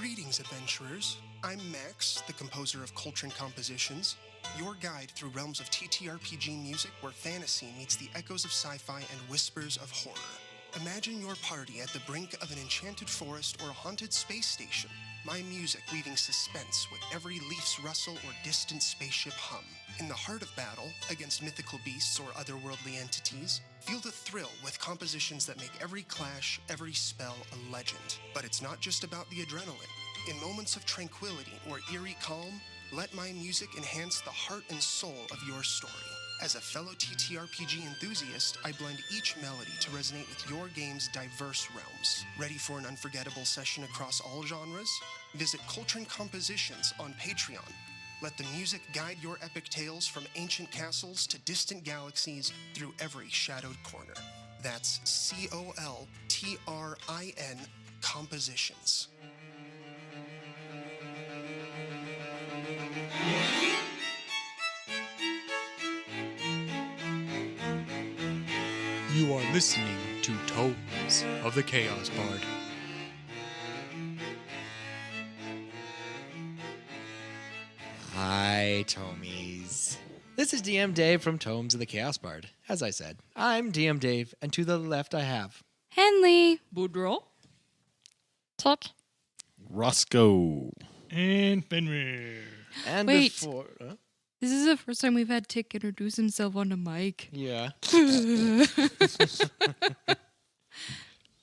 Greetings, adventurers. I'm Max, the composer of Coltrane Compositions, your guide through realms of TTRPG music where fantasy meets the echoes of sci-fi and whispers of horror. Imagine your party at the brink of an enchanted forest or a haunted space station. My music weaving suspense with every leaf's rustle or distant spaceship hum. In the heart of battle, against mythical beasts or otherworldly entities, feel the thrill with compositions that make every clash, every spell a legend. But it's not just about the adrenaline. In moments of tranquility or eerie calm, let my music enhance the heart and soul of your story. As a fellow TTRPG enthusiast, I blend each melody to resonate with your game's diverse realms. Ready for an unforgettable session across all genres? Visit Coltrane Compositions on Patreon. Let the music guide your epic tales from ancient castles to distant galaxies through every shadowed corner. That's COLTRIN Compositions. You are listening to Tomes of the Chaos Bard. Hi, Tomies. This is DM Dave from Tomes of the Chaos Bard. As I said, I'm DM Dave, and to the left I have... Henley. Boudreaux. Tuck. Roscoe. And Fenrir. And Wait. before... This is the first time we've had Tick introduce himself on the mic. Yeah.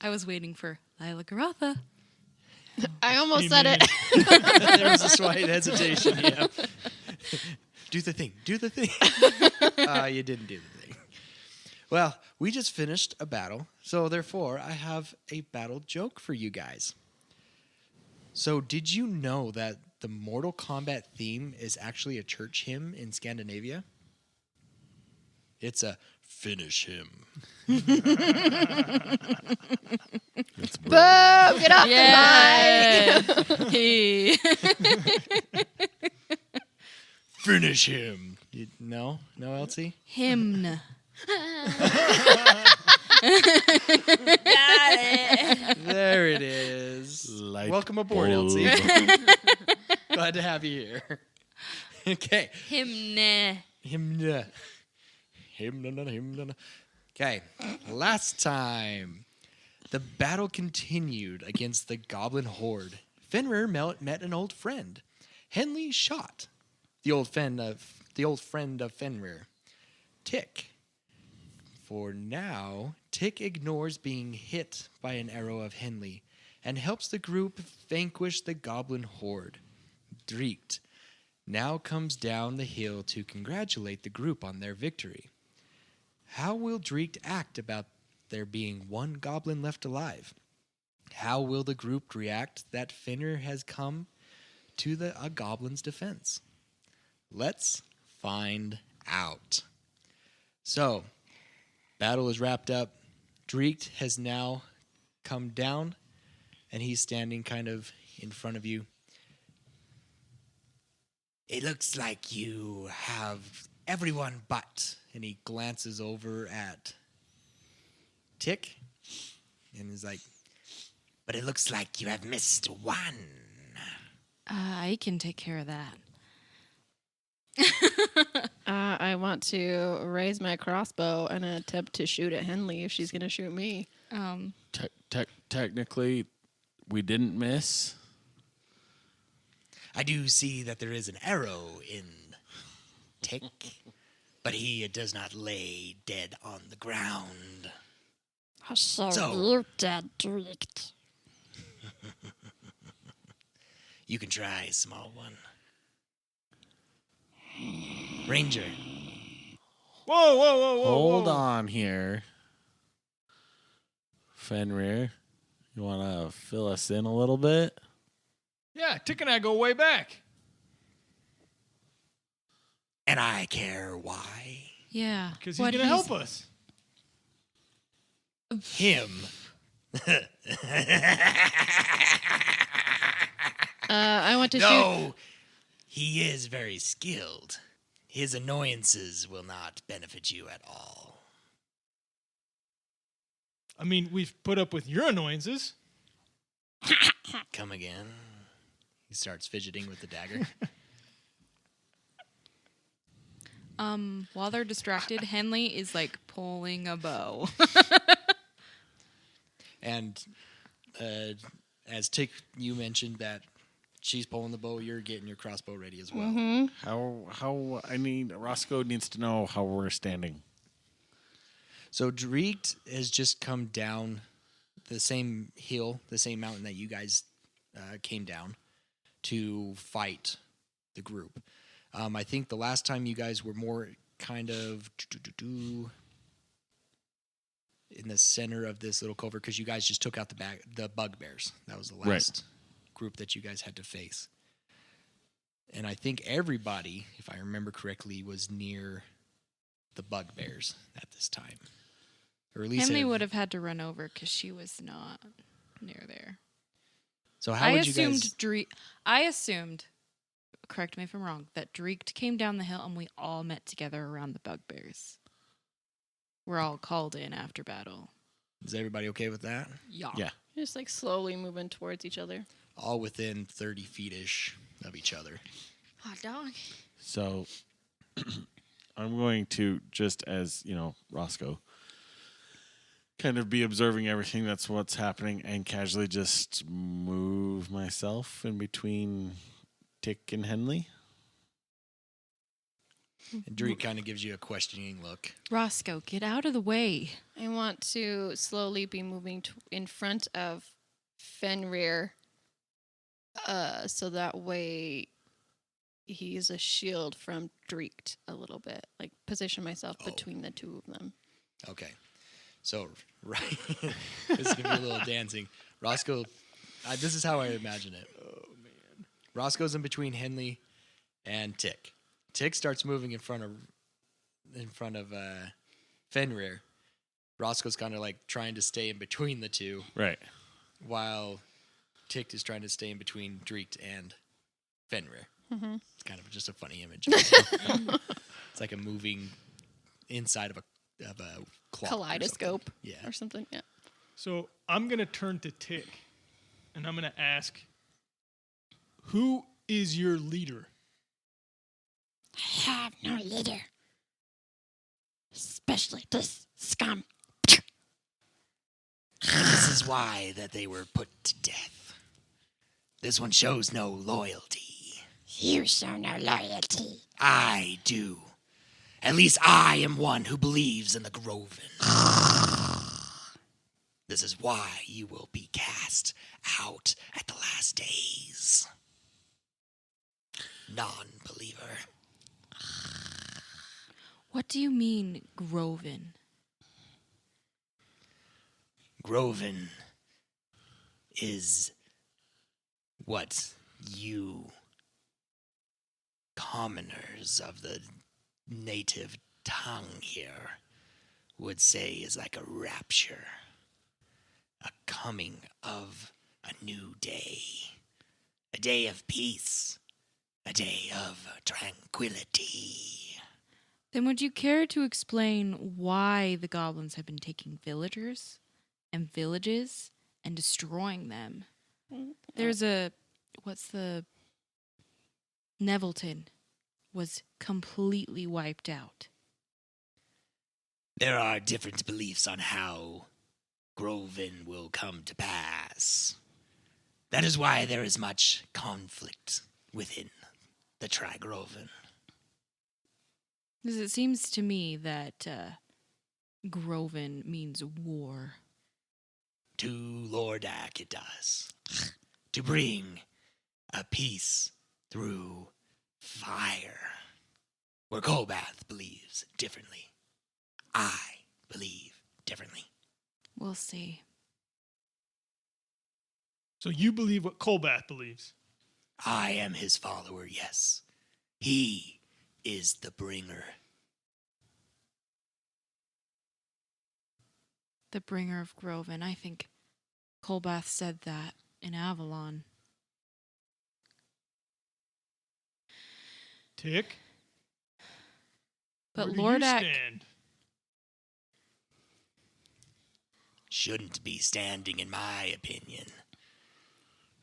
I was waiting for Lila Garotha. I almost said it. There was a slight hesitation, yeah. Do the thing. You didn't do the thing. Well, we just finished a battle, so therefore I have a battle joke for you guys. So did you know that the Mortal Kombat theme is actually a church hymn in Scandinavia? It's a finish him. Boom! Get off the mic! Hey. Finish him. No, Elsie? Hymn. There it is. Light Welcome aboard, bulb. Elsie. Glad to have you here. Okay. Hymn. Hymn. Okay. Last time, the battle continued against the goblin horde. Fenrir met an old friend. Henley shot the old friend of Fenrir, Tick. For now, Tick ignores being hit by an arrow of Henley and helps the group vanquish the goblin horde. Dreekt now comes down the hill to congratulate the group on their victory. How will Dreekt act about there being one goblin left alive? How will the group react that Fenrir has come to a goblin's defense? Let's find out. So, battle is wrapped up. Dreekt has now come down, and he's standing kind of in front of you. It looks like you have everyone but, and he glances over at Tick, and is like, but it looks like you have missed one. I can take care of that. I want to raise my crossbow and attempt to shoot at Henley if she's going to shoot me. Technically, we didn't miss. I do see that there is an arrow in Tick, but he does not lay dead on the ground. So So- dead, Dreekt. You can try, small one. Ranger. Whoa. Hold on here. Fenrir, you want to fill us in a little bit? Yeah, Tick and I go way back. And I care why. Yeah. Because he's going to help us. Him. I want to shoot. No, he is very skilled. His annoyances will not benefit you at all. I mean, we've put up with your annoyances. Come again. He starts fidgeting with the dagger. While they're distracted, Henley is like pulling a bow. And as Tick, you mentioned that she's pulling the bow, you're getting your crossbow ready as well. How I need Roscoe needs to know how we're standing. So Dreekt has just come down the same hill, the same mountain that you guys came down to fight the group. I think the last time you guys were more kind of in the center of this little covert because you guys just took out the bugbears. That was the last group that you guys had to face. And I think everybody, if I remember correctly, was near the bugbears at this time. Or at least Henley would have had to run over because she was not near there. So how would you guys... I assumed, correct me if I'm wrong, that Dreekt came down the hill and we all met together around the bugbears. We're all called in after battle. Is everybody okay with that? Yeah. Just like slowly moving towards each other. All within 30 feet-ish of each other. Hot dog. So I'm going to, just as, Roscoe, kind of be observing everything that's what's happening and casually just move myself in between Tick and Henley. And Dreek kind of gives you a questioning look. Roscoe, get out of the way. I want to slowly be moving in front of Fenrir, so that way he's a shield from Dreekt a little bit. Like, position myself between the two of them. Okay. So, right. This is going to be a little dancing. Roscoe, this is how I imagine it. Oh, man. Roscoe's in between Henley and Tick. Tick starts moving in front of Fenrir. Roscoe's kind of like trying to stay in between the two. Right. While Tick is trying to stay in between Dreekt and Fenrir. Mm-hmm. It's kind of just a funny image. It's like a moving inside of a clock Kaleidoscope or or something. Yeah. So I'm going to turn to Tick, and I'm going to ask, who is your leader? I have no leader. Especially this scum. This is why that they were put to death. This one shows no loyalty. You show no loyalty. I do. At least I am one who believes in the Groven. This is why you will be cast out at the last days. Non-believer. What do you mean, Groven? Groven is what you commoners of the native tongue here would say is like a rapture, a coming of a new day, a day of peace, a day of tranquility. Then would you care to explain why the goblins have been taking villagers and villages and destroying them? There's Nevelton was completely wiped out. There are different beliefs on how Groven will come to pass. That is why there is much conflict within the Trigroven. Because it seems to me that Groven means war. To Lordak it does. To bring a peace through fire. Where Kolbath believes differently. I believe differently. We'll see. So you believe what Kolbath believes? I am his follower, yes. He is the bringer. The bringer of Groven. I think Kolbath said that in Avalon. Tick? But Where do you Lordak... stand? Shouldn't be standing, in my opinion.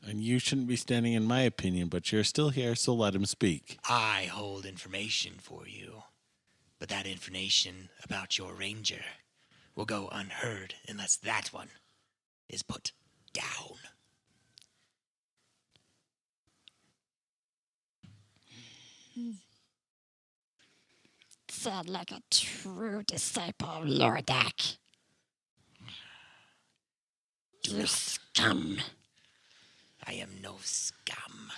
And you shouldn't be standing in my opinion, but you're still here, so let him speak. I hold information for you, but that information about your ranger will go unheard unless that one is put down. Said like a true disciple of Lordak. You scum. I am no scum.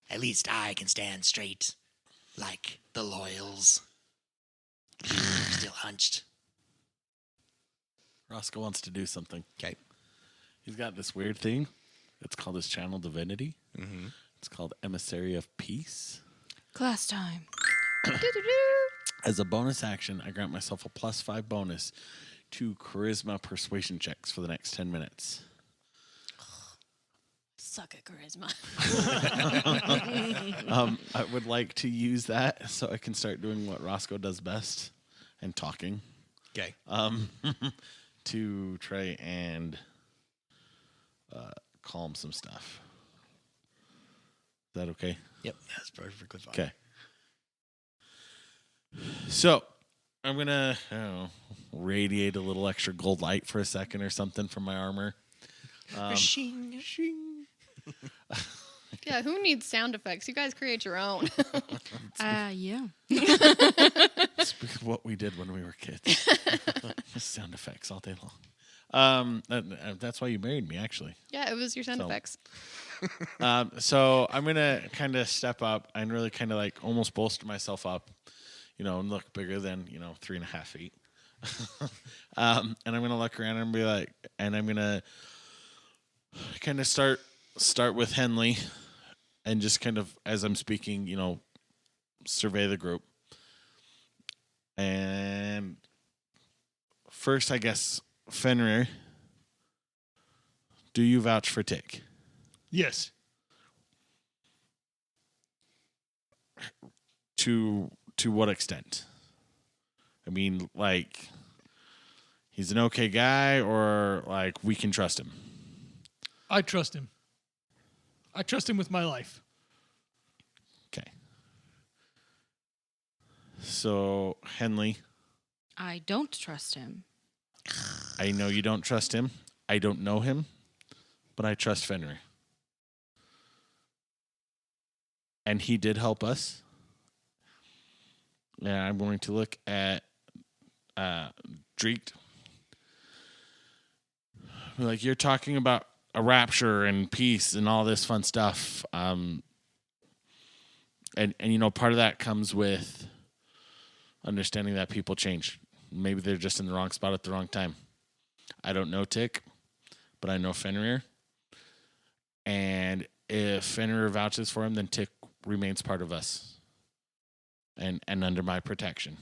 At least I can stand straight, like the loyals. You're still hunched. Roscoe wants to do something. Okay. He's got this weird thing. It's called his channel divinity. Mm-hmm. It's called Emissary of Peace. Class time. As a bonus action, I grant myself a +5 bonus to charisma persuasion checks for the next 10 minutes. Suck at charisma. I would like to use that so I can start doing what Roscoe does best and talking. Okay. To try and calm some stuff. Is that okay? Yep, that's perfectly fine. Okay. So I'm gonna, I don't know, radiate a little extra gold light for a second or something from my armor. Shing. Yeah, who needs sound effects? You guys create your own. Yeah. Speak of what we did when we were kids. Sound effects all day long. That's why you married me, actually. Yeah, it was your sound So- effects. So I'm gonna kind of step up and really kind of like almost bolster myself up, and look bigger than 3.5 feet. And I'm gonna look around and be like, and I'm gonna kind of start with Henley, and just kind of as I'm speaking, survey the group. And first, I guess Fenrir, do you vouch for Tick? Yes. To what extent? I mean, like, he's an okay guy, or like we can trust him? I trust him. I trust him with my life. Okay. So, Henley, I don't trust him. I know you don't trust him. I don't know him, but I trust Fenrir. And he did help us. And I'm going to look at Dreekt. Like, you're talking about a rapture and peace and all this fun stuff. And part of that comes with understanding that people change. Maybe they're just in the wrong spot at the wrong time. I don't know Tick, but I know Fenrir. And if Fenrir vouches for him, then Tick remains part of us and under my protection.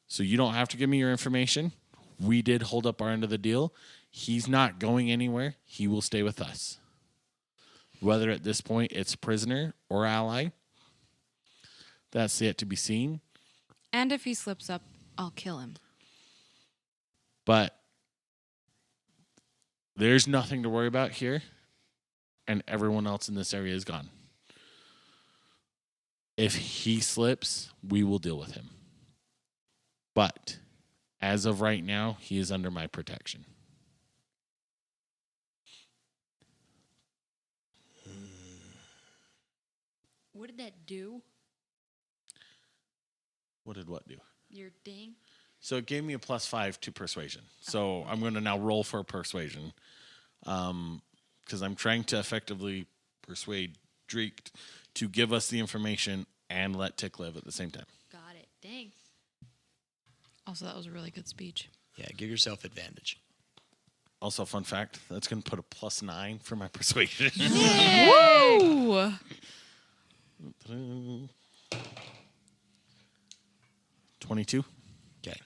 So you don't have to give me your information. We did hold up our end of the deal. He's not going anywhere. He will stay with us. Whether at this point it's prisoner or ally, that's yet to be seen. And if he slips up, I'll kill him. But there's nothing to worry about here, and everyone else in this area is gone. If he slips, we will deal with him. But as of right now, he is under my protection. What did that do? What did what do? Your ding? So it gave me a +5 to persuasion. So I'm going to now roll for persuasion. Because I'm trying to effectively persuade Dreekt to give us the information and let Tick live at the same time. Got it. Thanks. Also, that was a really good speech. Yeah, give yourself advantage. Also, fun fact, that's going to put a +9 for my persuasion. Woo! 22. Okay.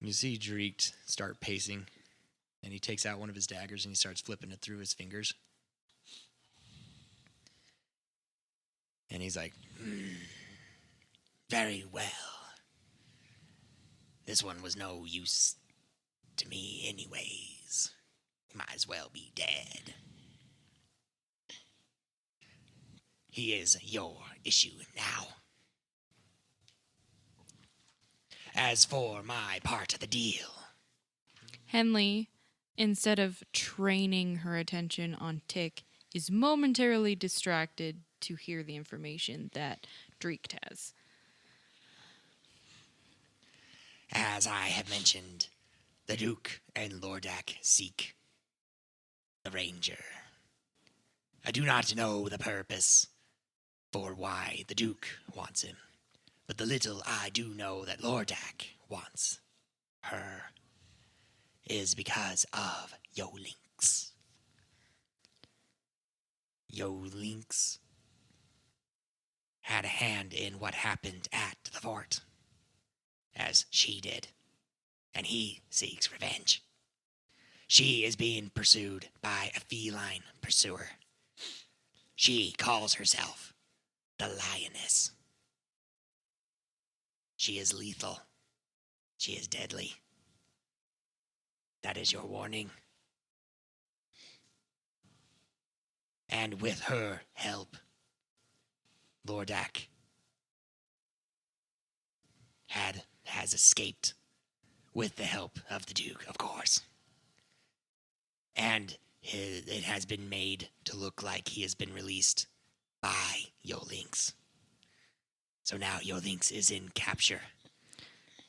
You see Dreekt start pacing, and he takes out one of his daggers and he starts flipping it through his fingers. And he's like, Very well. This one was no use to me anyways. as well be dead. He is your issue now. As for my part of the deal, Henley, instead of training her attention on Tick, is momentarily distracted to hear the information that Dreekt has. as I have mentioned, the Duke and Lordak seek the Ranger. I do not know the purpose for why the Duke wants him, but the little I do know that Lordak wants her is because of Yolinks. Yolinks had a hand in what happened at the fort, as she did, and he seeks revenge. She is being pursued by a feline pursuer. She calls herself the Lioness. She is lethal. She is deadly. That is your warning. And with her help, Lordak has escaped with the help of the Duke, of course. And it has been made to look like he has been released by Yolinks. So now Yolinks is in capture,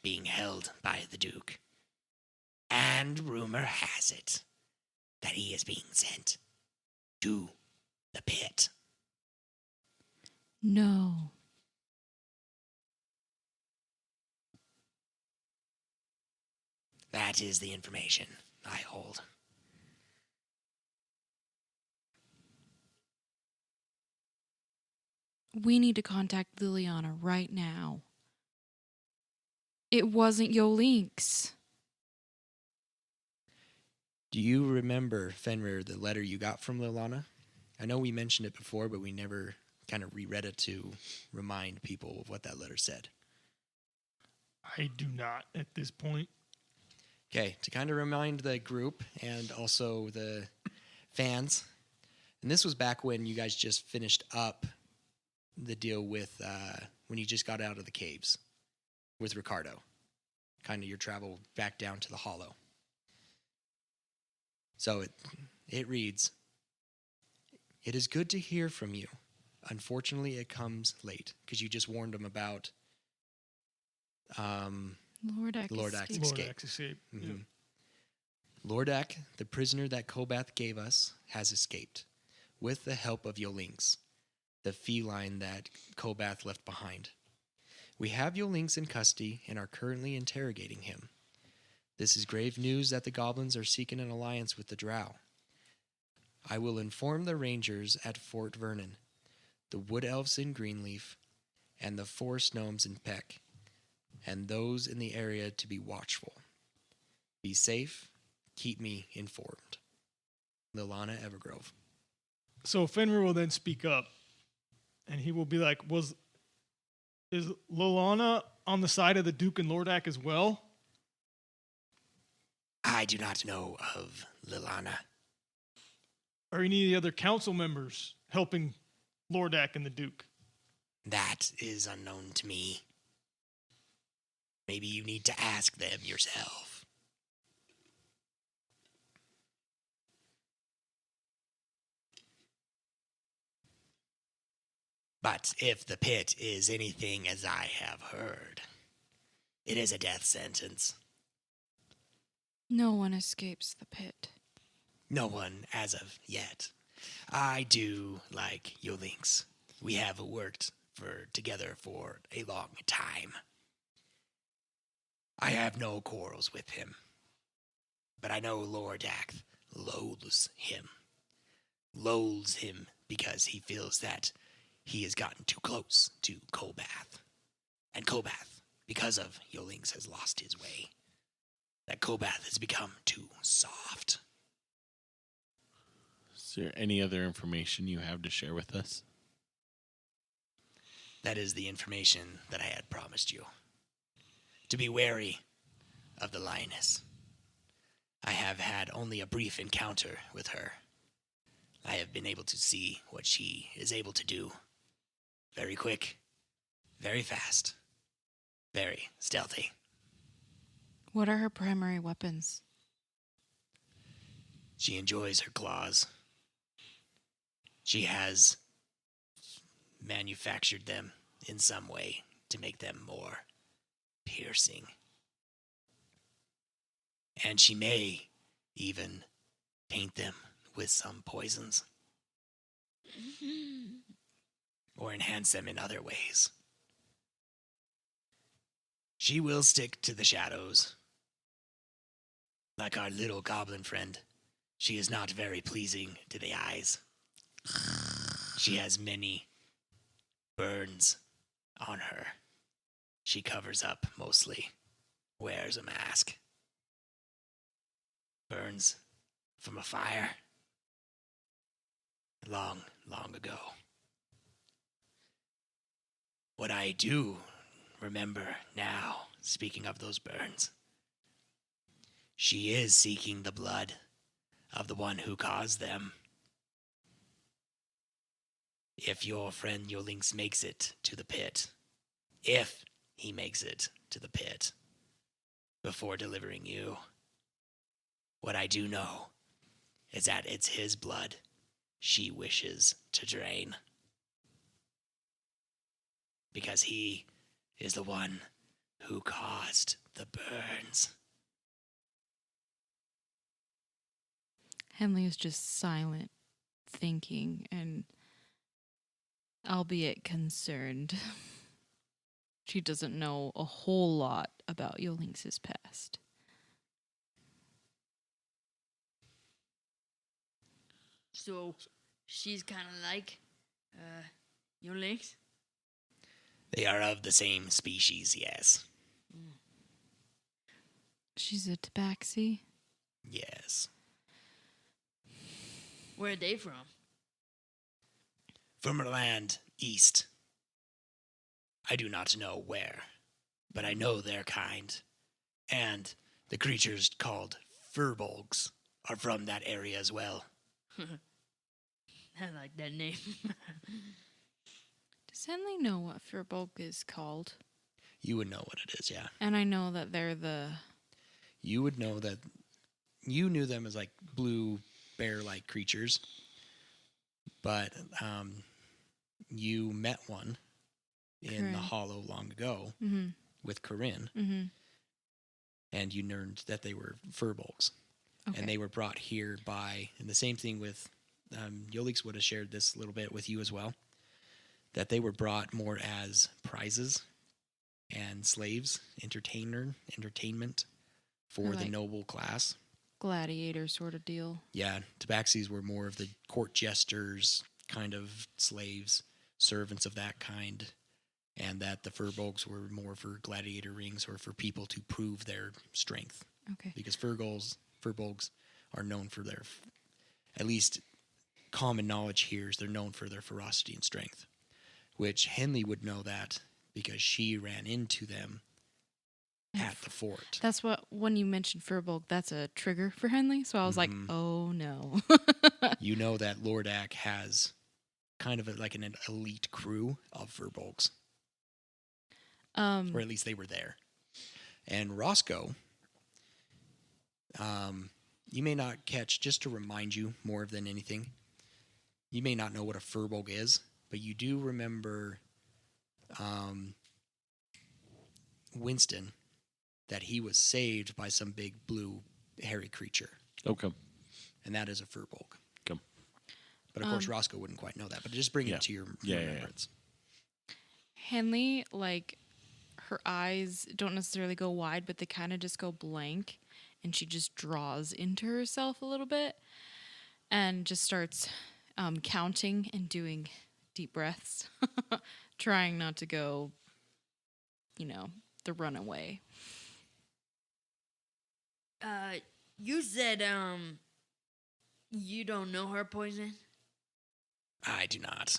being held by the Duke. And rumor has it that he is being sent to the pit. No. That is the information I hold. We need to contact Liliana right now. It wasn't Yolinks. Do you remember, Fenrir, the letter you got from Liliana? I know we mentioned it before, but we never kind of reread it to remind people of what that letter said. I do not at this point. Okay, to kind of remind the group and also the fans, and this was back when you guys just finished up the deal with when you just got out of the caves with Ricardo. Kind of your travel back down to the Hollow. So it reads, "It is good to hear from you. Unfortunately, it comes late," because you just warned them about Lordak's Lordak's escape. escape. Lordak's escape. Mhm. Lordak, the prisoner that Kobath gave us, has escaped with the help of Yolinks, the feline that Kobath left behind. We have Yolinks in custody and are currently interrogating him. This is grave news that the goblins are seeking an alliance with the Drow. I will inform the rangers at Fort Vernon, the wood elves in Greenleaf, and the forest gnomes in Peck, and those in the area to be watchful. Be safe. Keep me informed. Liliana Evergrove. So Fenrir will then speak up, and he will be like, is Liliana on the side of the Duke and Lordak as well? I do not know of Liliana. Are any of the other council members helping Lordak and the Duke? That is unknown to me. Maybe you need to ask them yourself. But if the pit is anything as I have heard, it is a death sentence. No one escapes the pit. No one as of yet. I do like Yolinks. We have worked together for a long time. I have no quarrels with him. But I know Lordak loathes him. Loathes him because he feels that he has gotten too close to Kobath. And Kobath, because of Yolinks, has lost his way. That Kobath has become too soft. Is there any other information you have to share with us? That is the information that I had promised you. To be wary of the lioness. I have had only a brief encounter with her. I have been able to see what she is able to do. Very quick, very fast, very stealthy. What are her primary weapons? She enjoys her claws. She has manufactured them in some way to make them more piercing. And she may even paint them with some poisons. Or enhance them in other ways. She will stick to the shadows. Like our little goblin friend, she is not very pleasing to the eyes. She has many burns on her. She covers up mostly, wears a mask. Burns from a fire long, long ago. What I do remember now, speaking of those burns, she is seeking the blood of the one who caused them. If your friend Yolinx makes it to the pit, if he makes it to the pit before delivering you, what I do know is that it's his blood she wishes to drain. Because he is the one who caused the burns. Henley is just silent, thinking, and albeit concerned. She doesn't know a whole lot about Yolinx's past. So she's kind of like your legs. They are of the same species, yes. She's a tabaxi. Yes. Where are they from? From a land east. I do not know where, but I know their kind. And the creatures called furbolgs are from that area as well. I like that name. Does Henley know what Furbolg is called? You would know what it is, yeah. And I know that they're the... You would know that you knew them as like blue bear-like creatures, but you met one in Corinne. the Hollow long ago Mm-hmm. with Corinne, Mm-hmm. and you learned that they were furbolgs, Okay. and they were brought here by. And the same thing with Yolix would have shared this a little bit with you as well. That they were brought more as prizes and slaves, entertainment for Or the like- noble class. Gladiator sort of deal. Yeah, tabaxis were more of the court jesters, kind of slaves, servants of that kind, and that the furbolgs were more for gladiator rings or for people to prove their strength. Okay. Because furbolgs are known for their, at least common knowledge here is they're known for their ferocity and strength, which Henley would know that because she ran into them at the fort. That's what, when you mentioned Furbolg, that's a trigger for Henley. So I was like, Mhm. oh no. You know that Lordak has kind of like an elite crew of furbolgs, or at least they were there. And Roscoe, you may not catch, just to remind you more than anything, you may not know what a furbolg is, but you do remember Winston, that he was saved by some big blue hairy creature, Okay. and that is a furbolg. Okay. But of course, Roscoe wouldn't quite know that. But just bring Yeah. it to your Yeah. remembrance. Henley, like, her eyes don't necessarily go wide, but they kind of just go blank. And she just draws into herself a little bit and just starts counting and doing deep breaths, trying not to go, the runaway. You said you don't know her poison. I do not.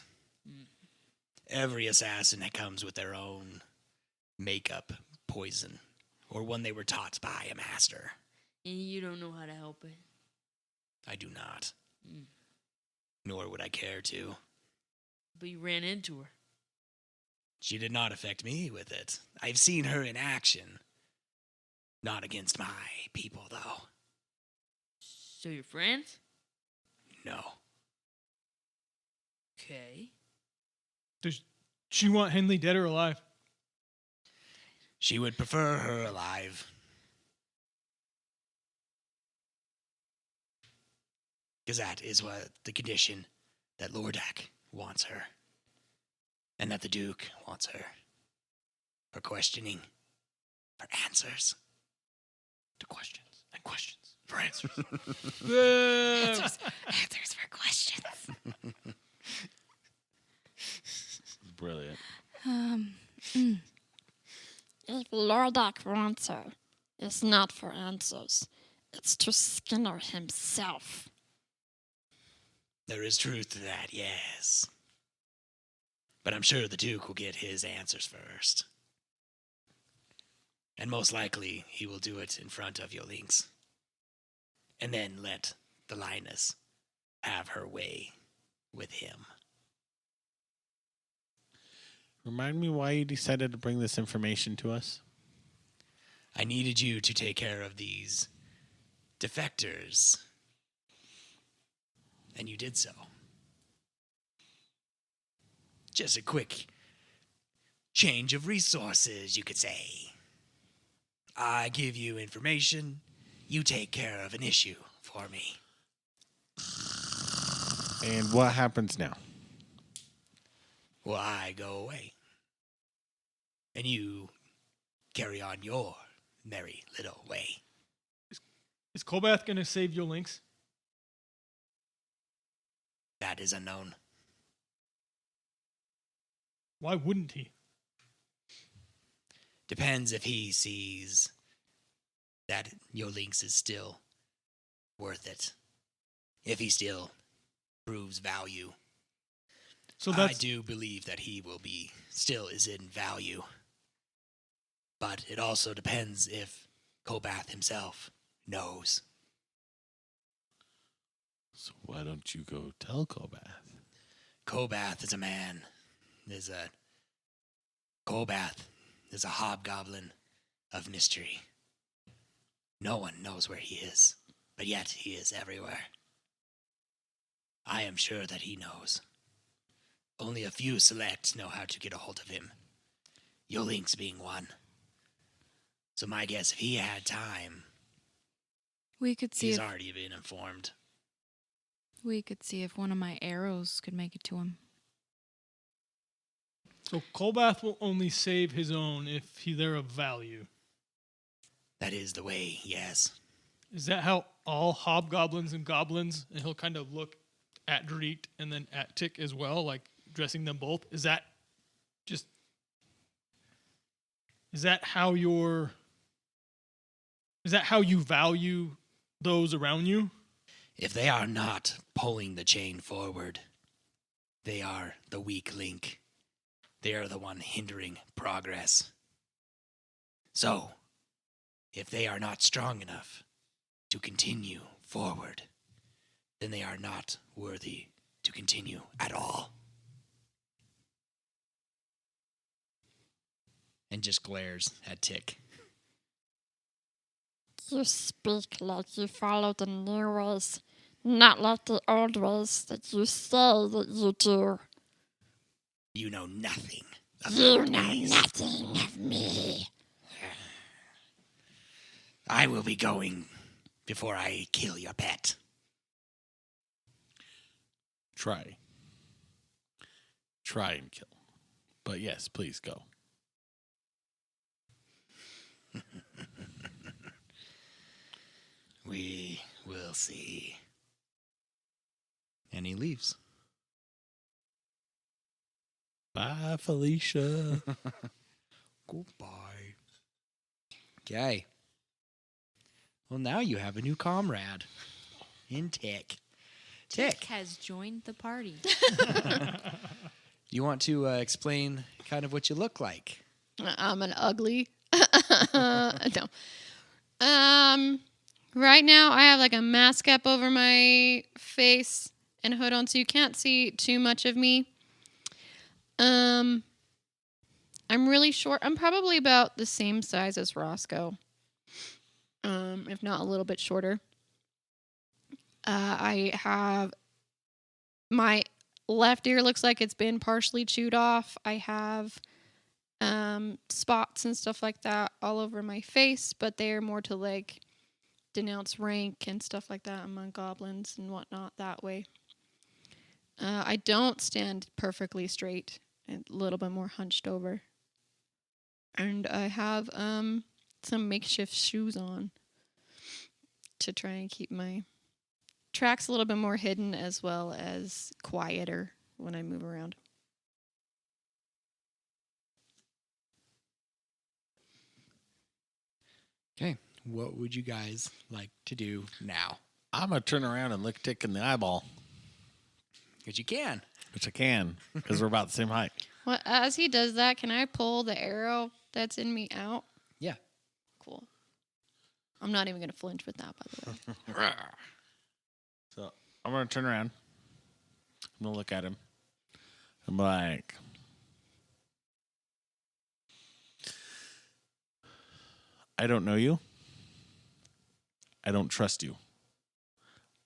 Every assassin that comes with their own makeup poison, or one they were taught by a master. And you don't know how to help it. I do not. Mm. Nor would I care to. But you ran into her. She did not affect me with it. I've seen her in action. Not against my people, though. So you're friends? No. Okay. Does she want Henley dead or alive? She would prefer her alive. Because that is what the condition that Lordak wants her. And that the Duke wants her. For questioning. For answers. To questions. And questions. For answers. Answers for questions. Brilliant. If Lordak wants her, it's not for answers. It's to Skinner himself. There is truth to that, yes. But I'm sure the Duke will get his answers first. And most likely, he will do it in front of your Lynx. And then let the Lioness have her way with him. Remind me why you decided to bring this information to us. I needed you to take care of these defectors. And you did so. Just a quick change of resources, you could say. I give you information, you take care of an issue for me. And what happens now? Well, I go away. And you carry on your merry little way. Is Kolbath going to save your Lynx? That is unknown. Why wouldn't he? Depends if he sees that your Lynx is still worth it. If he still proves value. So I that's do believe that he will be, still is in value. But it also depends if Kolbath himself knows. So why don't you go tell Kolbath? Kolbath is a man. Kolbath is a hobgoblin of mystery. No one knows where he is, but yet he is everywhere. I am sure that he knows. Only a few select know how to get a hold of him. Yolinks being one. So my guess, if he had time, We could see he's if already been informed. one of my arrows could make it to him. so Kolbath will only save his own if they're of value. That is the way, yes. Is that how all hobgoblins and goblins, and he'll kind of look at Dreet and then at Tick as well, like dressing them both? Is that how you value those around you? If they are not pulling the chain forward, they are the weak link. They are the one hindering progress. So, if they are not strong enough to continue forward, then they are not worthy to continue at all. And just glares at Tick. You speak like you follow the new ways, not like the old ways that you say that you do. You know nothing of You the know ways. nothing of me. I will be going before I kill your pet. Try and kill. But yes, please go. We will see. And he leaves. Bye, Felicia. Goodbye. Okay. Well, now you have a new comrade in Tick. Tick, has joined the party. you want to explain kind of what you look like? I'm an ugly. No. Right now, I have like a mask up over my face and a hood on, so you can't see too much of me. I'm really short. I'm probably about the same size as Roscoe, if not a little bit shorter. I have my left ear looks like it's been partially chewed off. I have spots and stuff like that all over my face, but they are more to like denounce rank and stuff like that among goblins and whatnot that way. I don't stand perfectly straight, a little bit more hunched over. And I have some makeshift shoes on to try and keep my tracks a little bit more hidden as well as quieter when I move around. Okay. What would you guys like to do now? I'm going to turn around and look Tick in the eyeball, Because you can. which I can because we're about the same height. Well, as he does that, can I pull the arrow that's in me out? Yeah. Cool. I'm not even going to flinch with that, by the way. So I'm going to turn around. I'm going to look at him. I'm like, I don't know you. I don't trust you.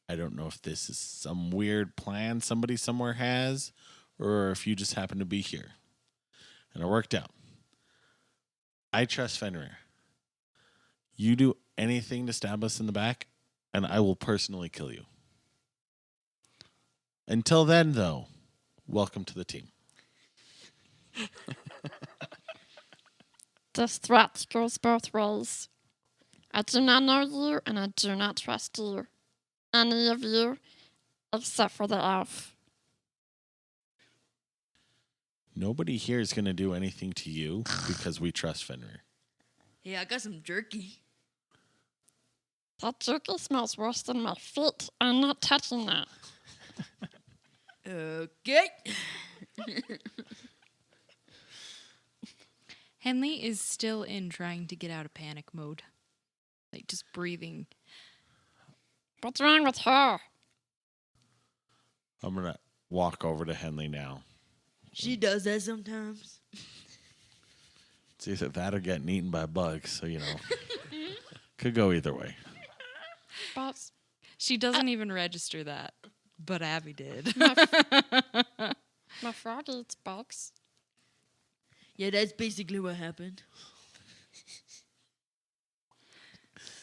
I don't know if this is some weird plan somebody somewhere has or if you just happen to be here. And it worked out. I trust Fenrir. You do anything to stab us in the back, and I will personally kill you. Until then, though, welcome to the team. This threat goes both ways. I do not know you, and I do not trust you. Any of you, except for the elf. Nobody here is going to do anything to you because we trust Fenrir. Hey, I got some jerky. That jerky smells worse than my feet. I'm not touching that. Okay. Henley is still in trying to get out of panic mode. Like just breathing. What's wrong with her? I'm going to walk over to Henley now. She does that sometimes. It's either that or getting eaten by bugs, so, could go either way. Boss, She doesn't even register that, but Abby did. my frog eats bugs. Yeah, that's basically what happened.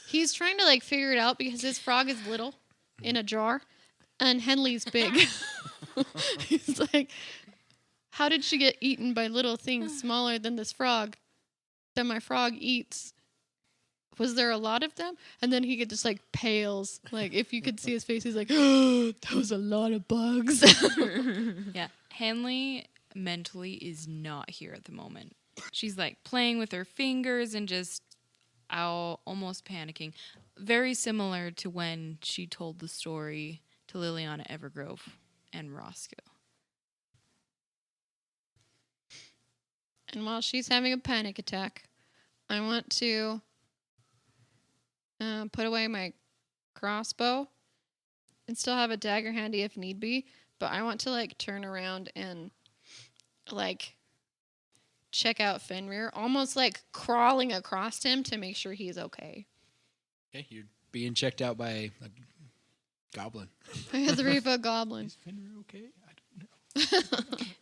He's trying to like figure it out because his frog is little in a jar and Henley's big. He's like, how did she get eaten by little things smaller than this frog that my frog eats? Was there a lot of them? And then he get just like pales. Like if you could see his face, he's like, oh, that was a lot of bugs. Yeah, Henley mentally is not here at the moment. She's like playing with her fingers and just almost panicking. Very similar to when she told the story to Liliana Evergrove and Roscoe. And while she's having a panic attack, I want to put away my crossbow and still have a dagger handy if need be. But I want to like turn around and like check out Fenrir, almost like crawling across him to make sure he's okay. Okay, you're being checked out by a goblin. A 3-foot goblin. Is Fenrir okay? I don't know.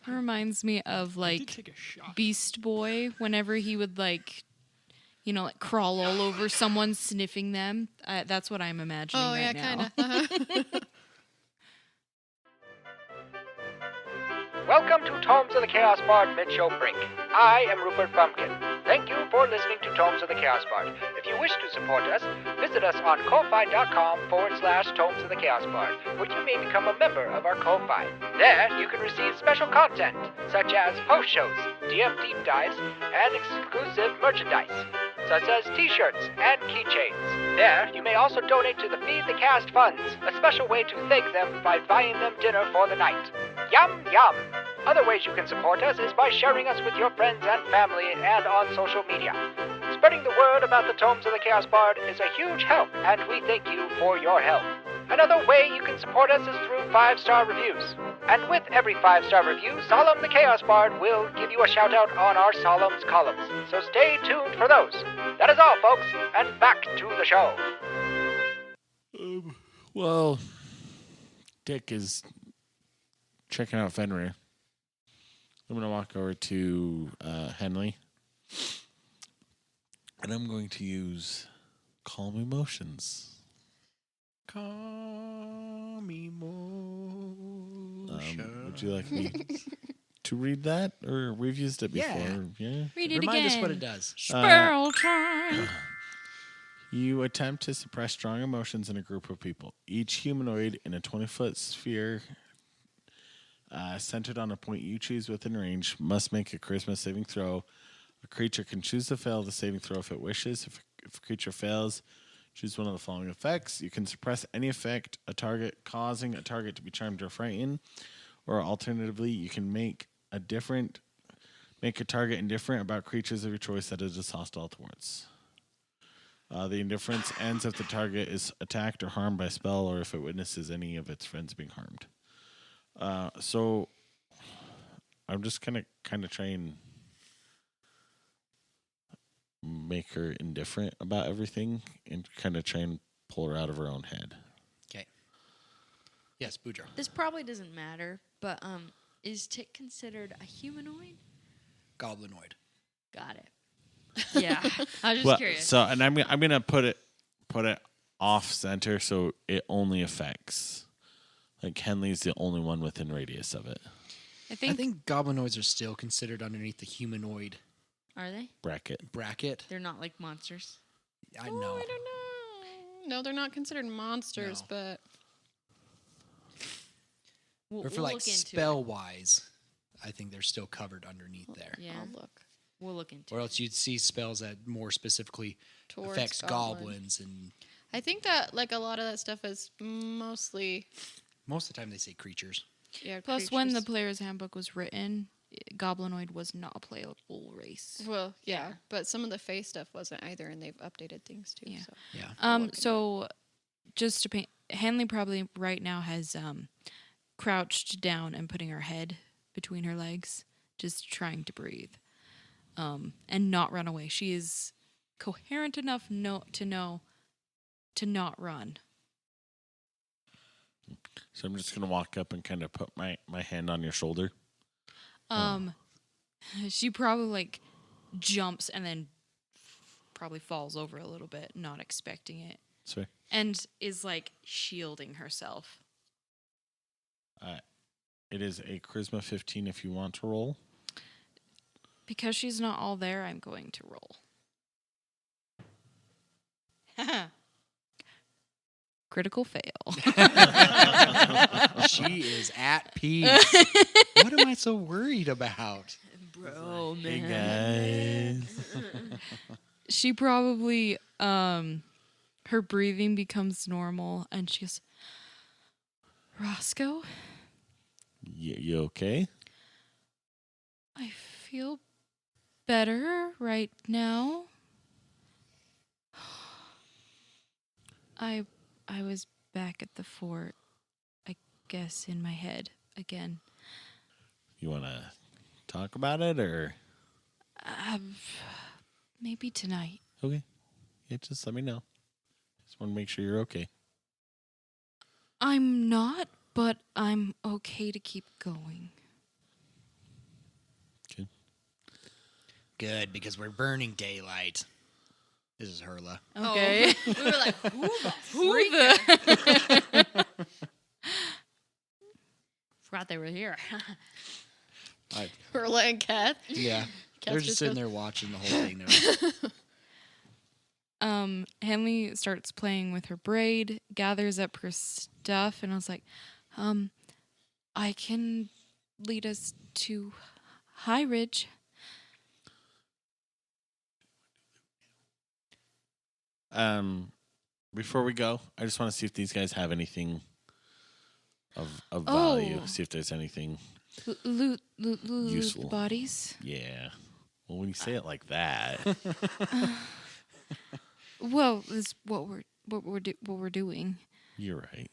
It reminds me of Did like take a shot. Beast Boy whenever he would like crawl all over someone sniffing them. That's what I'm imagining Oh, yeah, right now. kind of. Welcome to Tomes of the Chaos Bard mid-show break. I am Rupert Bumpkin. Thank you for listening to Tomes of the Chaos Bard. If you wish to support us, visit us on ko-fi.com/Tomes of the Chaos Bard, where you may become a member of our Ko-Fi. There, you can receive special content, such as post-shows, DM deep dives, and exclusive merchandise, such as t-shirts and keychains. There, you may also donate to the Feed the Cast funds, a special way to thank them by buying them dinner for the night. Yum, yum! Other ways you can support us is by sharing us with your friends and family and on social media. Spreading the word about the Tomes of the Chaos Bard is a huge help, and we thank you for your help. Another way you can support us is through 5-star reviews. And with every 5-star review, Solemn the Chaos Bard will give you a shout out on our Solemn's columns. So stay tuned for those. That is all, folks, and back to the show. Well, Dick is checking out Fenrir. I'm going to walk over to Henley. And I'm going to use Calm Emotions. Calm emotion. Would you like me to read that? Or we've used it before. Yeah. Read it Remind again. us what it does. Spell time. You attempt to suppress strong emotions in a group of people. Each humanoid in a 20-foot sphere centered on a point you choose within range must make a charisma saving throw. A creature can choose to fail the saving throw if it wishes. If a creature fails, choose one of the following effects. You can suppress any effect, a target causing a target to be charmed or frightened, or alternatively, you can make a target indifferent about creatures of your choice that it is hostile towards. The indifference ends if the target is attacked or harmed by a spell, or if it witnesses any of its friends being harmed. So I'm just kind of trying make her indifferent about everything and kind of try and pull her out of her own head. Okay. Yes, Boudreaux. This probably doesn't matter, but is Tick considered a humanoid? Goblinoid. Got it. Yeah, I was just curious. So, and I'm gonna put it off center so it only affects. Like Henley's the only one within radius of it. I I think goblinoids are still considered underneath the humanoid Are they? bracket. They're not like monsters. I Oh, know. I don't know. No, they're not considered monsters, No. but We'll, Or for we'll like look into spell wise, I think they're still covered underneath there. it. Yeah, I'll look. we'll look into Or it. else you'd see spells that more specifically Towards affects goblin. goblins, and I think that like a lot of that stuff is mostly most of the time they say creatures. Plus, when the creatures. player's handbook was written, Goblinoid was not a playable race. Well, yeah, but some of the face stuff wasn't either, and they've updated things too. Yeah. So. Yeah. So just to paint, Hanley probably right now has crouched down and putting her head between her legs, just trying to breathe, and not run away. She is coherent enough to know to not run. So I'm just gonna walk up and kind of put my hand on your shoulder. She probably like jumps and then probably falls over a little bit, not expecting it, Sorry. and is like shielding herself. It is a charisma 15 if you want to roll. Because she's not all there, I'm going to roll. Critical fail. She is at peace. What am I so worried about? Bro, man. Hey guys. She probably, her breathing becomes normal and she goes, Roscoe, You okay? I feel better right now. I was back at the fort, I guess, in my head again. You want to talk about it or? Maybe tonight. Okay. Yeah, just let me know. Just want to make sure you're okay. I'm not, but I'm okay to keep going. Okay. Good, because we're burning daylight. This is Hurla. Okay. We were like, who the Who freak? the? Forgot they were here. Hurla and Kath. Yeah. They're Kath just sitting goes, there watching the whole thing. Now. Henley starts playing with her braid, gathers up her stuff, and I was like, I can lead us to High Ridge. Before we go, I just want to see if these guys have anything of value. Oh. See if there's anything. Loot Useful. the bodies. Yeah. Well, when you say it like that, Well, this is what we're doing. you're right.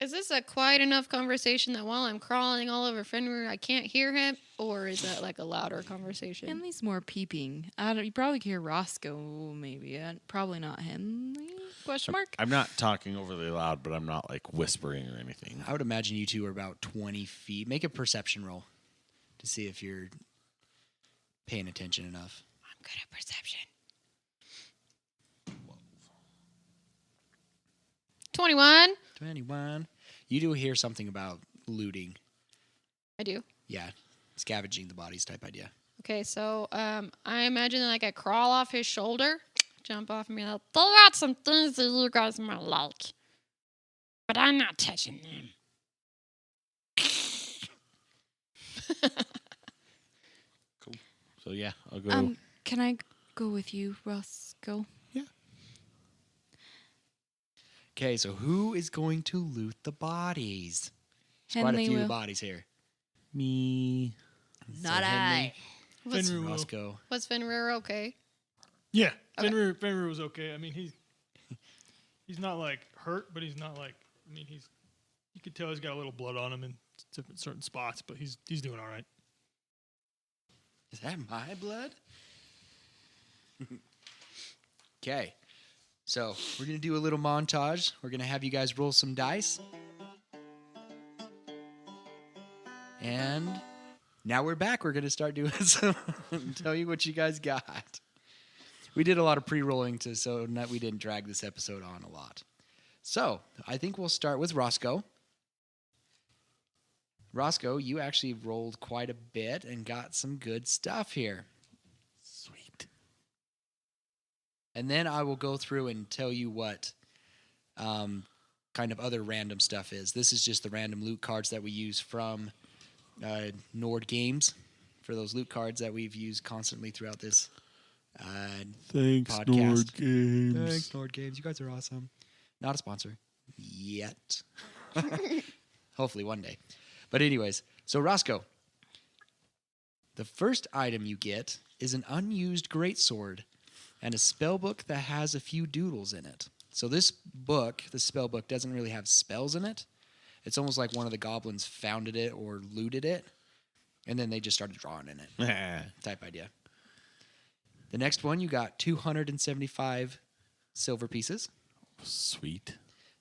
Is this a quiet enough conversation that while I'm crawling all over Fenrir, I can't hear him? Or is that like a louder conversation? Henley's more peeping. I don't. You probably can hear Roscoe, maybe. Probably not Henley? Question mark. I'm not talking overly loud, but I'm not like whispering or anything. I would imagine you two are about 20 feet. Make a perception roll to see if you're paying attention enough. I'm good at perception. 21. 21. You do hear something about looting. I do. Yeah, scavenging the bodies type idea. Okay, so I imagine like I crawl off his shoulder, jump off and be like, "They got some things that you guys might like, but I'm not touching them." Cool. So yeah, I'll go. Can I go with you, Roscoe? Okay, so who is going to loot the bodies? There's quite a Henley few will. bodies here. Me. Not Henley, Was, Fenrir will. Roscoe. was Fenrir okay? Yeah, Okay. Fenrir was okay. I mean, he's not like hurt, but he's not like. I mean, you could tell he's got a little blood on him in different certain spots, but he's doing all right. Is that my blood? Okay. So, we're going to do a little montage. We're going to have you guys roll some dice. And now we're back. We're going to start doing some, tell you what you guys got. We did a lot of pre-rolling so that we didn't drag this episode on a lot. So, I think we'll start with Roscoe. Roscoe, you actually rolled quite a bit and got some good stuff here. Sweet. And then I will go through and tell you what kind of other random stuff is. This is just the random loot cards that we use from Nord Games for those loot cards that we've used constantly throughout this Thanks, podcast. Nord Games. Thanks, Nord Games. You guys are awesome. Not a sponsor yet. Hopefully one day. But anyways, so Roscoe, the first item you get is an unused greatsword and a spell book that has a few doodles in it. So this book, the spell book, doesn't really have spells in it. It's almost like one of the goblins founded it or looted it, and then they just started drawing in it. Type idea. The next one, you got 275 silver pieces. Sweet.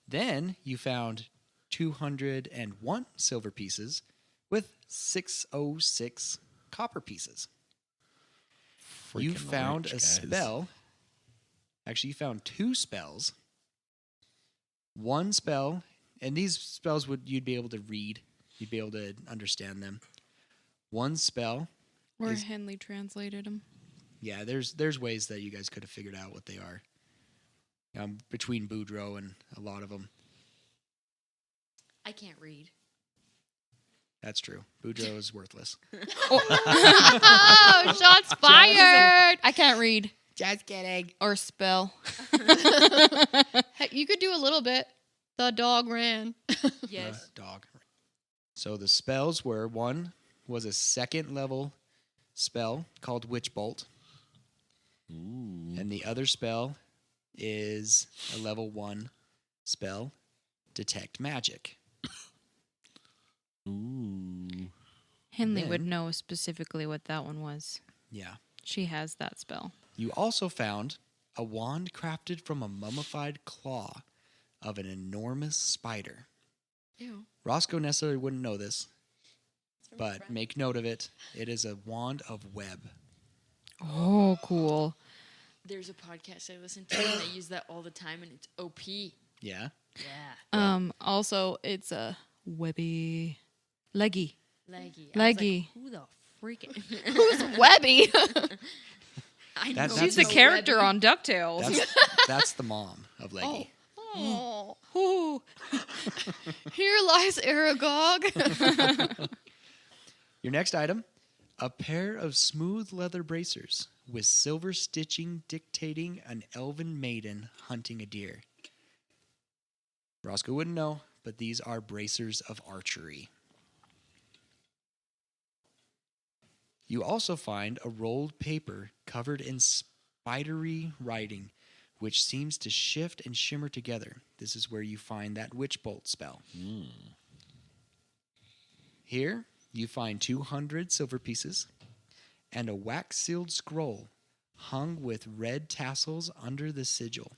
Then you found 201 silver pieces with 606 copper pieces. You Freaking found rich, a guys. spell. Actually, you found two spells. One spell, and these spells you'd be able to read. You'd be able to understand them. One spell. Or Is- Henley translated them. Yeah, there's ways that you guys could have figured out what they are. Between Boudreaux and a lot of them. I can't read. That's true. Boudreaux is worthless. Oh, shots fired! I can't read Just kidding. or spell. Hey, you could do a little bit. The dog ran. Yes. Dog. So the spells were, one was a second level spell called Witch Bolt. Ooh. And the other spell is a level 1 spell, Detect Magic. Ooh. Henley Then- would know specifically what that one was. Yeah. She has that spell. You also found a wand crafted from a mummified claw of an enormous spider. Ew. Roscoe necessarily wouldn't know this, but make note of it. It is a wand of web. Oh, cool. There's a podcast I listen to and they use that all the time and it's OP. Yeah. Yeah. Also, it's a webby leggy. Leggy. Leggy. I was like, who the freaking? Who's Webby? I That- know that's She's the a character Webby. on DuckTales. That's the mom of Leggy. Oh. Ooh. Here lies Aragog. Your next item, a pair of smooth leather bracers with silver stitching dictating an elven maiden hunting a deer. Roscoe wouldn't know, but these are bracers of archery. You also find a rolled paper covered in spidery writing, which seems to shift and shimmer together. This is where you find that witch bolt spell. Here, you find 200 silver pieces and a wax-sealed scroll hung with red tassels under the sigil,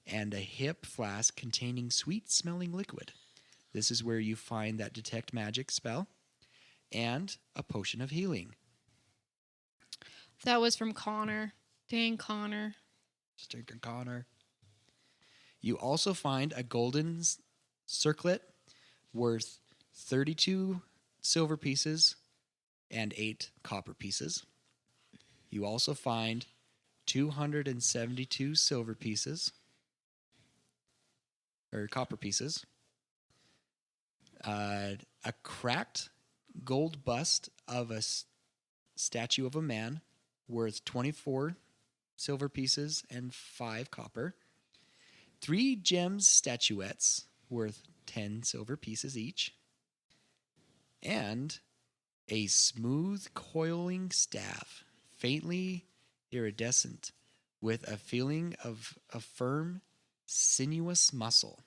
and a hip flask containing sweet-smelling liquid. This is where you find that detect magic spell and a potion of healing. That was from Connor. Dang, Connor. Stinker Connor. You also find a golden circlet worth 32 silver pieces and 8 copper pieces. You also find 272 silver pieces, or copper pieces, a cracked gold bust of a statue of a man worth 24 silver pieces and 5 copper, 3 gems statuettes worth 10 silver pieces each, and a smooth coiling staff, faintly iridescent, with a feeling of a firm, sinuous muscle.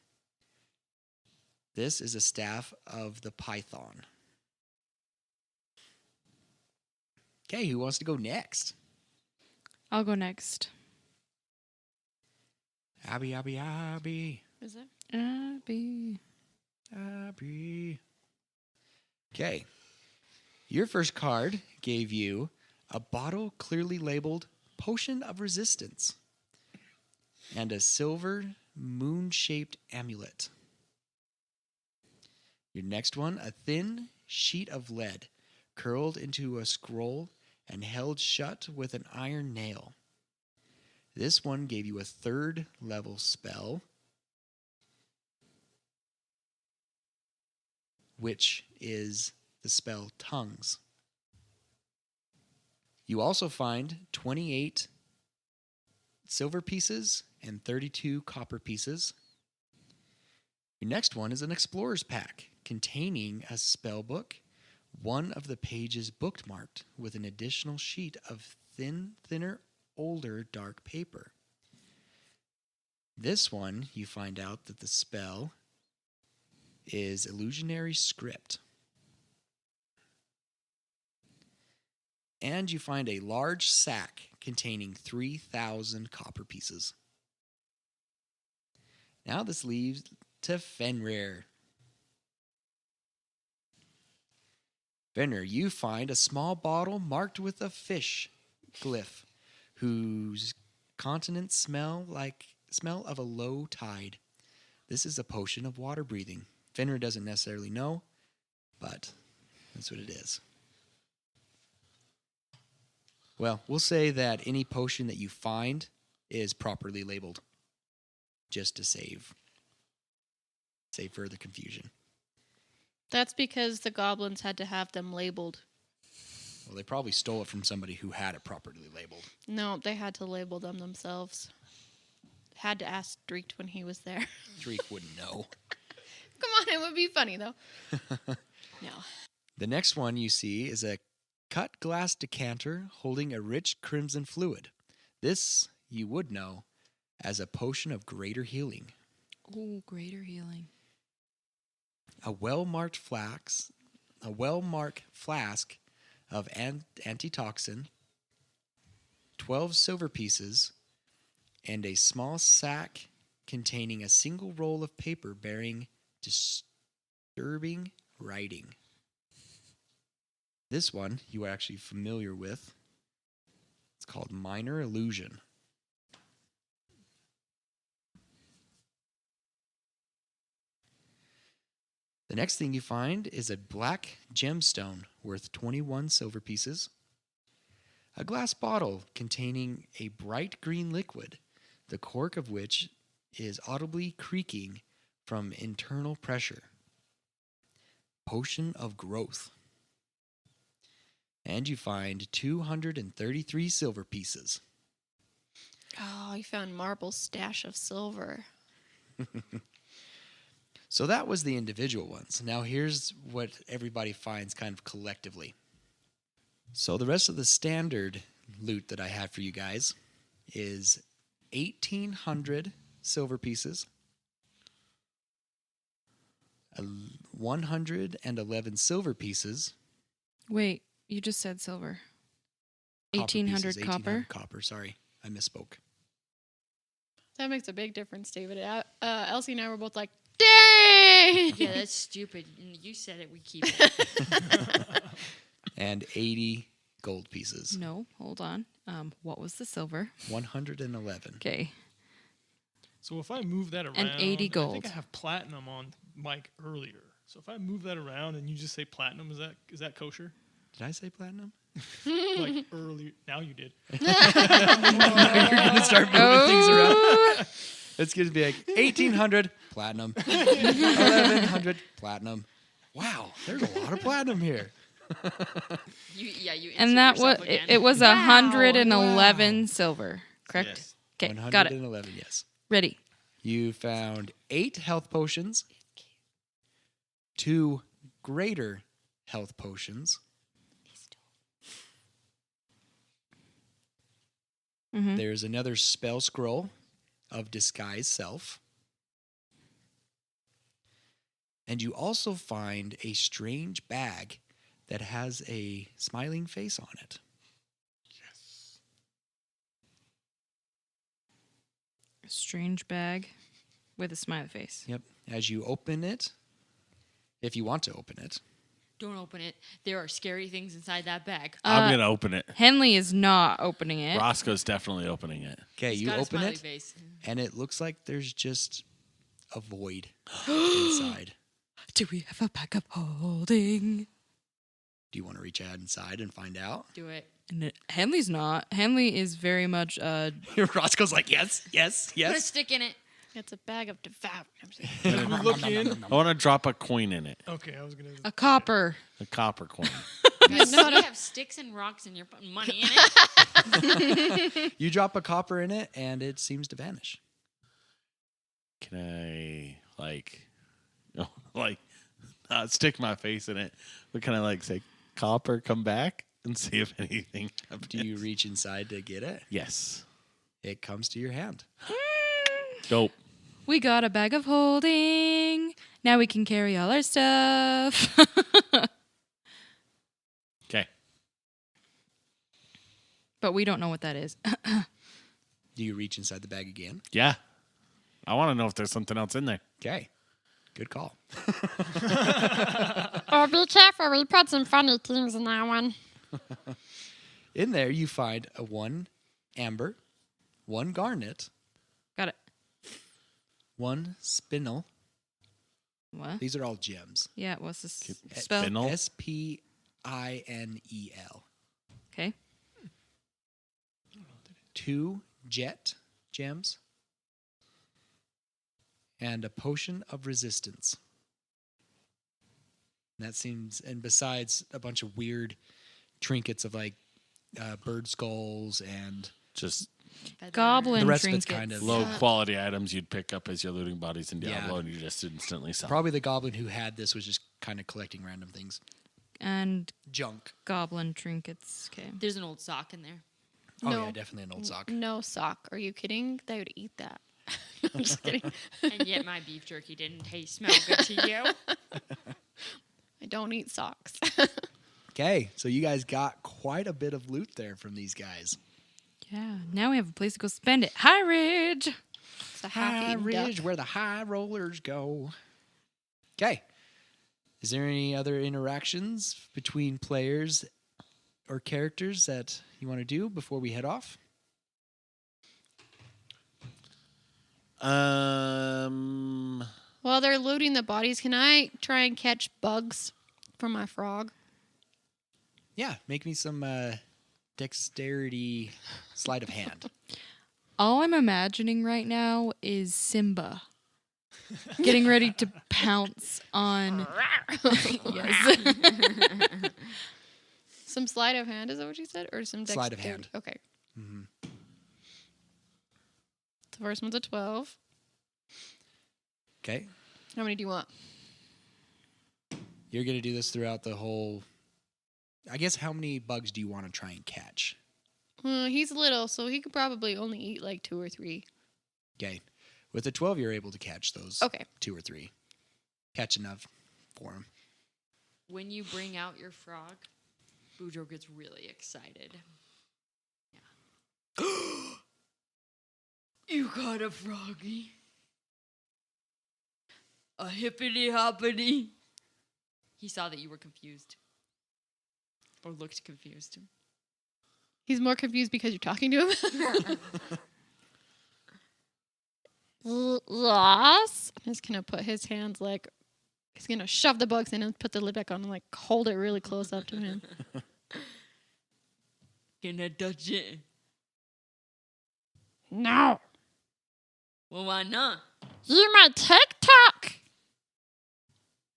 This is a staff of the python. Okay, who wants to go next? I'll go next. Abby. Is it? Abby. Okay. Your first card gave you a bottle clearly labeled Potion of Resistance and a silver moon-shaped amulet. Your next one, a thin sheet of lead curled into a scroll and held shut with an iron nail. This one gave you a 3rd level spell, which is the spell Tongues. You also find 28 silver pieces and 32 copper pieces. Your next one is an explorer's pack containing a spell book, one of the pages bookmarked with an additional sheet of thinner, older dark paper. This one, you find out that the spell is Illusionary Script. And you find a large sack containing 3,000 copper pieces. Now this leaves to Fenrir. Fenrir, you find a small bottle marked with a fish glyph, whose contents smell of a low tide. This is a potion of water breathing. Fenrir doesn't necessarily know, but that's what it is. Well, we'll say that any potion that you find is properly labeled, just to save further confusion. That's because the goblins had to have them labeled. Well, they probably stole it from somebody who had it properly labeled. No, they had to label them themselves. Had to ask Dreek when he was there. Dreek wouldn't know. Come on, it would be funny, though. No. The next one you see is a cut glass decanter holding a rich crimson fluid. This you would know as a potion of greater healing. Oh, greater healing. A well-marked flask of antitoxin, 12 silver pieces, and a small sack containing a single roll of paper bearing disturbing writing. This one you are actually familiar with. It's called Minor Illusion. The next thing you find is a black gemstone worth 21 silver pieces, a glass bottle containing a bright green liquid, the cork of which is audibly creaking from internal pressure. Potion of Growth. And you find 233 silver pieces. Oh, I found Marble's stash of silver. So that was the individual ones. Now here's what everybody finds kind of collectively. So the rest of the standard loot that I have for you guys is 1,800 silver pieces, 111 silver pieces. Wait, you just said silver. Copper 1,800 pieces, copper. 1,800 copper, sorry. I misspoke. That makes a big difference, David. Elsie and I were both like, dang! Yeah, that's stupid. You said it, we keep it. And 80 gold pieces. No, hold on. What was the silver? 111. Okay. So if I move that around, And 80 I think gold. I have platinum on Mike earlier. So if I move that around and you just say platinum, is that kosher? Did I say platinum? Like earlier, now you did. You're going to start moving things around. It's going to be like 1,800 platinum, 1,100 platinum. Wow, there's a lot of platinum here. You And that was was it was 111 silver, correct? Yes. Okay, got it. 111, yes. Ready. You found 8 health potions, 2 greater health potions. Mhm. There's another spell scroll of disguise self. And you also find a strange bag that has a smiling face on it. A strange bag with a smiley face. Yep. As you open it, if you want to open it, Don't open it. There are scary things inside that bag. I'm going to open it. Henley is not opening it. Roscoe's definitely opening it. okay, It's you got a open smiley it, face. and it looks like there's just a void inside. Do we have a bag of holding? Do you want to reach out inside and find out? Do it. Henley's not. Henley is very much Roscoe's like, yes, yes, Put a yes. stick in it. It's a bag of devout. I'm just kidding. We look in. I want to drop a coin in it, Okay, I was gonna. a copper. a copper coin. You have sticks and rocks and you're putting money in it. You drop a copper in it, and it seems to vanish. Can I not stick my face in it, but can I say copper, come back and see if anything happens? Do you reach inside to get it? Yes. It comes to your hand. Dope. We got a bag of holding. Now we can carry all our stuff. Okay. But we don't know what that is. Do you reach inside the bag again? Yeah. I want to know if there's something else in there. Okay. Good call. Oh, be careful. We put some funny things in that one. In there, you find a 1 amber, 1 garnet, Got it. 1 spinel. What? These are all gems. Yeah, what's this Spin- spell? Spinel? Spinel. Okay. 2 jet gems. And a potion of resistance. And that seems, and besides a bunch of weird trinkets of bird skulls and Just Goblin the rest trinkets. of it's kind of low quality items you'd pick up as you're looting bodies in Yeah. Diablo, and you just instantly sell. probably the goblin who had this was just kind of collecting random things. And Junk. goblin trinkets. Okay. There's an old sock in there. Oh No. yeah, definitely an old sock. No sock. Are you kidding? They would eat that. I'm just kidding. And yet my beef jerky didn't smell good to you. I don't eat socks. Okay, so you guys got quite a bit of loot there from these guys. Yeah. Now we have a place to go spend it. High Ridge. It's a High half-eaten Ridge, duck. where the high rollers go. Okay. Is there any other interactions between players or characters that you want to do before we head off? While they're looting the bodies, can I try and catch bugs from my frog? Yeah, make me some dexterity sleight of hand. All I'm imagining right now is Simba getting ready to pounce on. Yes. Some sleight of hand, is that what you said? Or some Sleight of dexterity? hand. Okay. Mm-hmm. The first one's a 12. Okay. How many do you want? You're going to do this throughout the whole I guess how many bugs do you want to try and catch? He's little, so he could probably only eat like 2 or 3. Okay. With a 12, you're able to catch those Okay. 2 or 3. Catch enough for him. When you bring out your frog, Boudreaux gets really excited. Yeah. You got a froggy. A hippity hoppity. He saw that you were confused. Or looked confused. He's more confused because you're talking to him. Yes. He's gonna put his hands like he's gonna shove the bugs in and put the lid back on and like hold it really close up to him. Can I touch it? No. Well, why not? You my TikTok.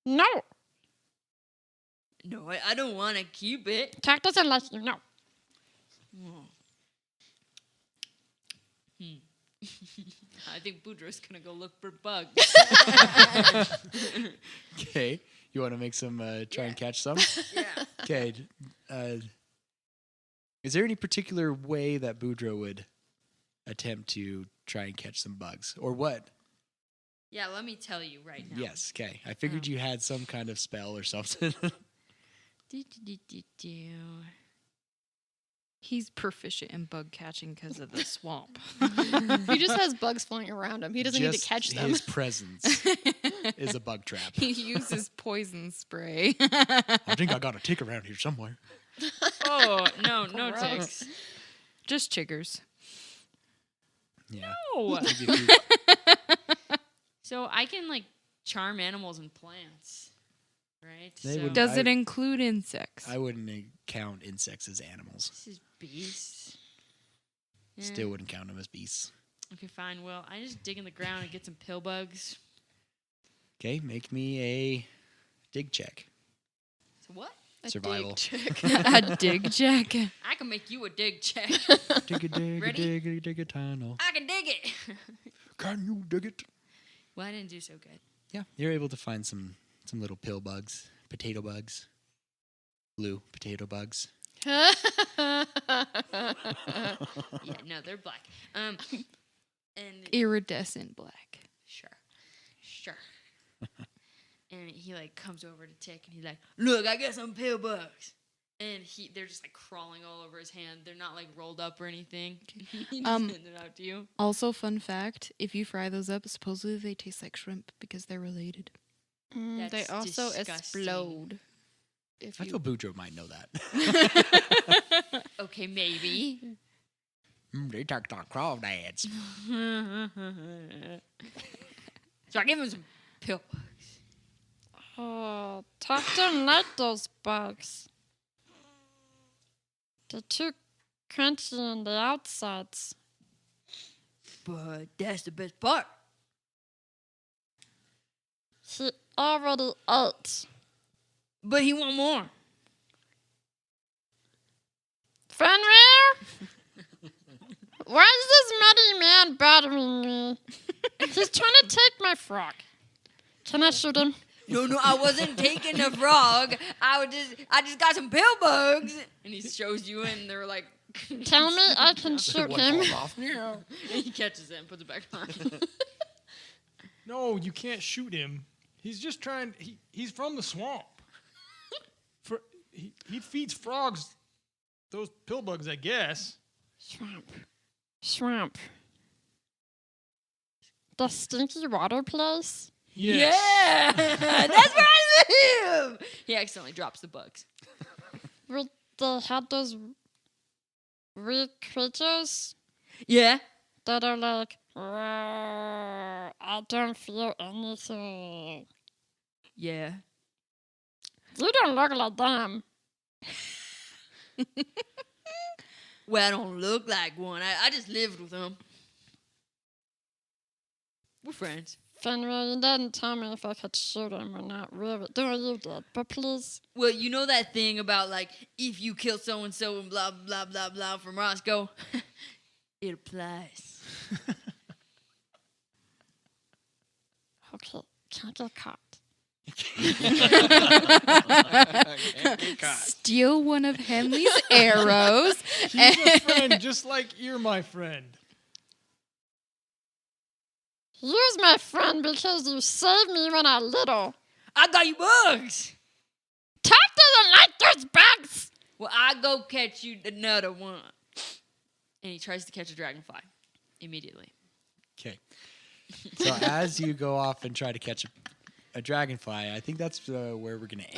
No. No, I don't want to keep it. Tech doesn't let you know. I think Boudreaux's gonna go look for bugs. Okay. You want to make some, try and catch some? Yeah. Okay. Is there any particular way that Boudreaux would attempt to try and catch some bugs? Or what? Yeah, let me tell you right now. Yes. Okay. I figured you had some kind of spell or something. He's proficient in bug catching because of the swamp. He just has bugs flying around him. He doesn't need to Just catch them. His presence is a bug trap. He uses poison spray. I think I got a tick around here somewhere. Oh, no Gross. ticks. Just chiggers. Yeah. No. Maybe if you- So I can like charm animals and plants, right? They so would- Does it I- include insects? I wouldn't count insects as animals. this is beasts. Yeah. Still wouldn't count them as beasts. Okay, fine. Well, I just dig in the ground and get some pill bugs. Okay, make me a dig check. So what? A Survival. dig check. A dig check. I can make you a dig check. Dig a dig a Ready? dig a dig a tunnel. I can dig it. Can you dig it? Well, I didn't do so good. Yeah, you're able to find some little pill bugs, potato bugs, blue potato bugs. Yeah, no, they're black. And Iridescent black. Sure. And he like comes over to Tick and he's like, "Look, I got some pill bugs." And they're just like crawling all over his hand. They're not like rolled up or anything. He just handed it out to you. Also, fun fact, if you fry those up, supposedly they taste like shrimp because they're related. They That's also disgusting. explode. If I you feel Boudreaux might know that. Okay, maybe. They talk about crawdads. So I give him some pill bugs. Oh, Tech didn't like those bugs. They're too crunchy on the outsides. But that's the best part. He already ate. But he want more. Fenrir? Why is this muddy man bothering me? He's trying to take my frog. Can I shoot him? No, I wasn't taking the frog. I just got some pill bugs. And he shows you, and they're like, Tell me I can shoot him. and he catches it and puts it back on. No, you can't shoot him. He's just trying. He's from the swamp. He feeds frogs those pill bugs, I guess. Swamp. The stinky water place? Yeah, that's where I live. He accidentally drops the bugs. Where they had those weird creatures Yeah. that are like, I don't feel anything. Yeah. You don't look like them. Well, I don't look like one. I just lived with them. We're friends. Fenrir, you didn't tell me if I could shoot him or not, really. No, you did, but please. Well, you know that thing about like if you kill so and so and blah blah blah blah from Roscoe. It applies. Okay, can't get caught. steal one of Henley's arrows. He's a friend, just like you're my friend. You's my friend because you saved me when I little. I got you bugs. Tuck doesn't like those bugs. Well, I go catch you another one. And he tries to catch a dragonfly immediately. Okay. So as you go off and try to catch a dragonfly, I think that's where we're going to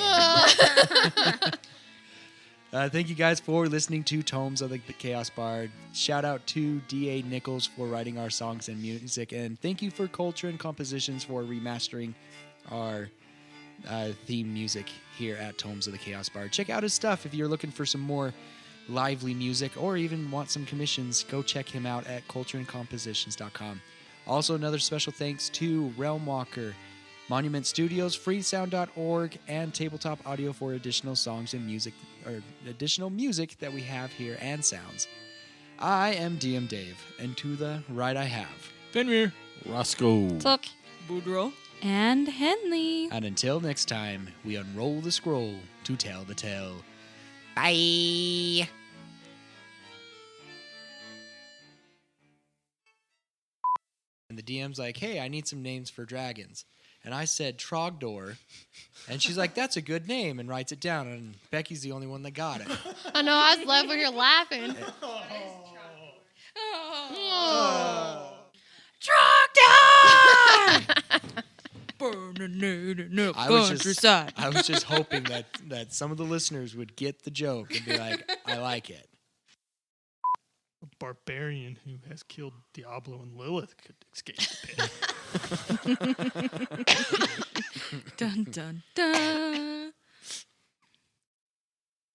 end. Thank you guys for listening to Tomes of the Chaos Bard. Shout out to D.A. Nichols for writing our songs and music. And thank you for Culture and Compositions for remastering our theme music here at Tomes of the Chaos Bard. Check out his stuff if you're looking for some more lively music or even want some commissions. Go check him out at cultureandcompositions.com. Also, another special thanks to Realm Walker, Monument Studios, freesound.org, and Tabletop Audio for additional songs and music, or additional music that we have here and sounds. I am DM Dave, and to the right I have Fenrir. Roscoe. Tuck. Boudreaux. And Henley. And until next time, we unroll the scroll to tell the tale. Bye. And the DM's like, hey, I need some names for dragons. And I said Trogdor. And she's like, that's a good name, and writes it down. And Becky's the only one that got it. I know, I was love when you're laughing. I was just hoping that some of the listeners would get the joke and be like, I like it. A barbarian who has killed Diablo and Lilith could escape the pit. Dun, dun, dun.